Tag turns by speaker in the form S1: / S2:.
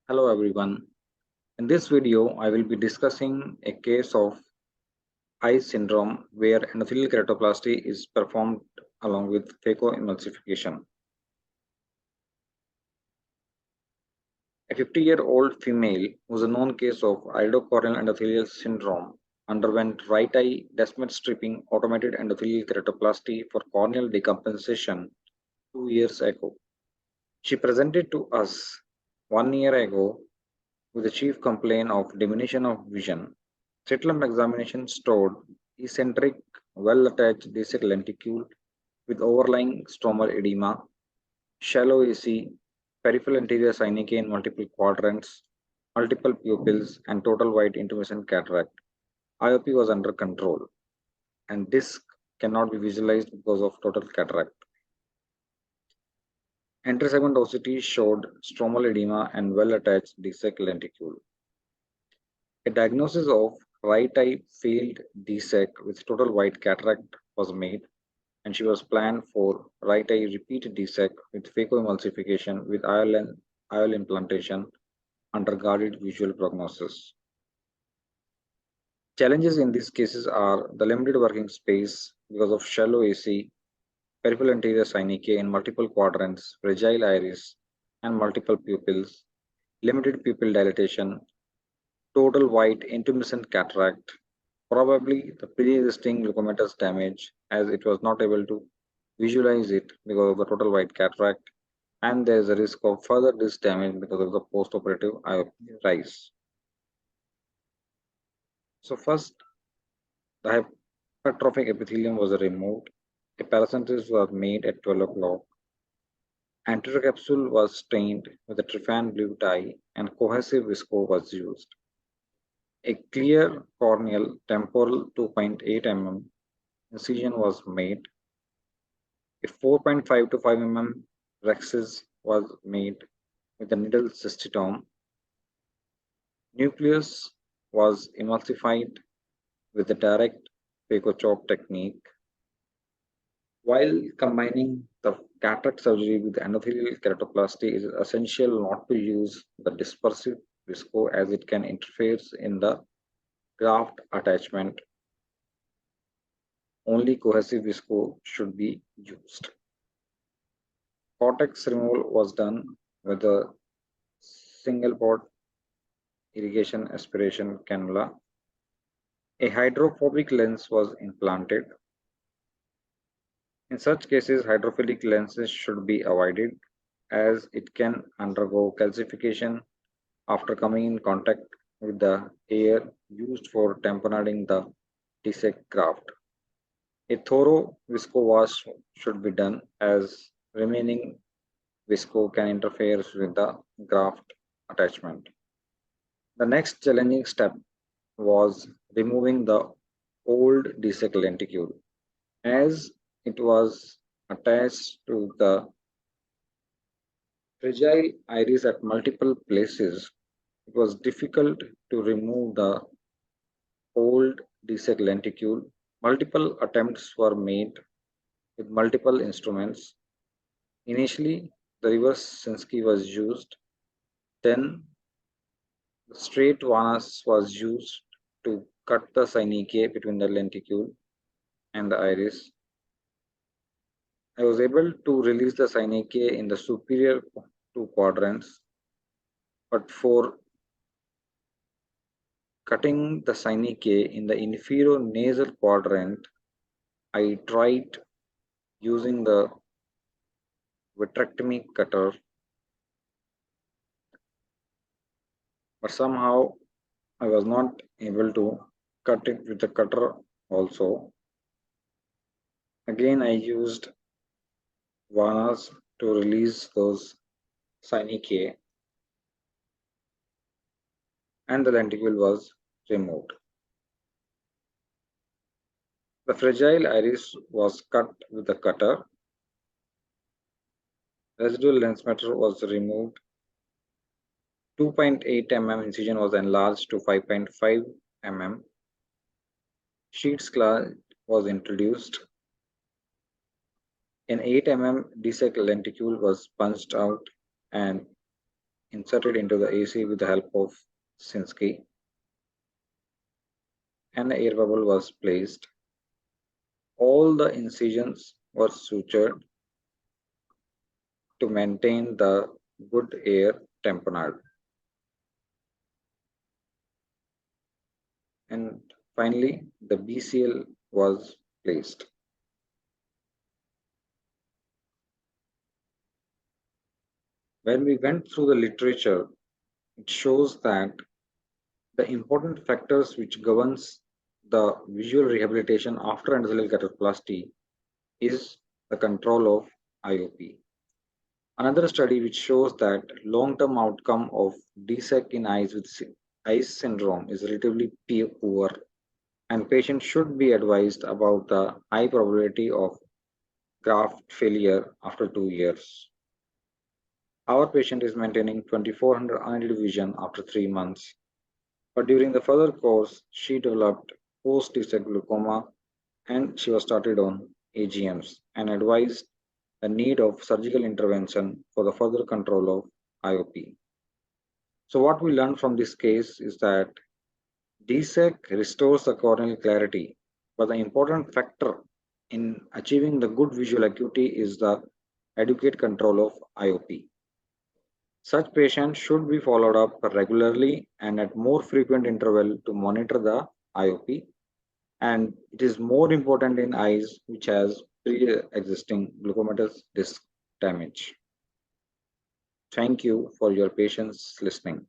S1: Hello everyone. In this video, I will be discussing a case of eye syndrome where endothelial keratoplasty is performed along with phacoemulsification. A 50-year-old female who is a known case of iridocorneal endothelial syndrome underwent right eye Descemet stripping automated endothelial keratoplasty for corneal decompensation 2 years ago. She presented to us 1 year ago with the chief complaint of diminution of vision. Settlement examination showed eccentric, well-attached disc lenticule with overlying stromal edema, shallow AC, peripheral anterior synechiae in multiple quadrants, multiple pupils, and total white intermittent cataract. IOP was under control, and disc cannot be visualized because of total cataract. Intersegment OCT showed stromal edema and well-attached disc lenticule. A diagnosis of right eye failed DSEC with total white cataract was made, and she was planned for right eye repeat DSEC with phacoemulsification with IOL implantation under guarded visual prognosis. Challenges in these cases are the limited working space because of shallow AC, peripheral anterior synechiae in multiple quadrants, fragile iris, and multiple pupils, limited pupil dilatation, total white intermittent cataract, probably the pre-existing leukomatous damage as it was not able to visualize it because of the total white cataract, and there is a risk of further disc damage because of the post-operative rise. So first, the hypertrophic epithelium was removed, a paracentesis was made at 12 o'clock, anterior capsule was stained with a tryphan blue dye and cohesive visco was used. A clear corneal temporal 2.8 mm incision was made. A 4.5 to 5 mm rhexis was made with a needle cystitome. Nucleus was emulsified with the direct phaco-chop technique. While combining the cataract surgery with endothelial keratoplasty, it is essential not to use the dispersive visco as it can interfere in the graft attachment. Only cohesive visco should be used. Cortex removal was done with a single port irrigation aspiration cannula. A hydrophobic lens was implanted. In such cases, hydrophilic lenses should be avoided as it can undergo calcification after coming in contact with the air used for tamponading the DSEC graft. A thorough visco wash should be done as remaining visco can interfere with the graft attachment. The next challenging step was removing the old DSEC lenticule as it was attached to the fragile iris at multiple places. It was difficult to remove the old DSEC lenticule. Multiple attempts were made with multiple instruments. Initially, the reverse Sinsky was used. Then, the straight Vanas was used to cut the synechiae between the lenticule and the iris. I was able to release the synechiae in the superior two quadrants, but for cutting the synechiae in the inferior nasal quadrant, I tried using the vitrectomy cutter, but somehow I was not able to cut it with the cutter also. Again, I used Vanas to release those synechiae and the lenticule was removed. The fragile iris was cut with the cutter. Residual lens matter was removed. 2.8 mm incision was enlarged to 5.5 mm. Sheets class was introduced. An 8 mm DSEC lenticule was punched out and inserted into the AC with the help of Sinski, and the air bubble was placed. All the incisions were sutured to maintain the good air tamponade. And finally, the BCL was placed. When we went through the literature, it shows that the important factors which governs the visual rehabilitation after endothelial keratoplasty is the control of IOP. Another study which shows that long-term outcome of DSEC in eyes with eyes syndrome is relatively poor, and patients should be advised about the high probability of graft failure after 2 years. Our patient is maintaining 2400 unaided vision after 3 months, but during the further course, she developed post-DSEC glaucoma and she was started on AGMs and advised the need of surgical intervention for the further control of IOP. So what we learned from this case is that DSEC restores the corneal clarity, but the important factor in achieving the good visual acuity is the adequate control of IOP. Such patients should be followed up regularly and at more frequent interval to monitor the IOP, and it is more important in eyes which has pre-existing glaucomatous disc damage. Thank you for your patience listening.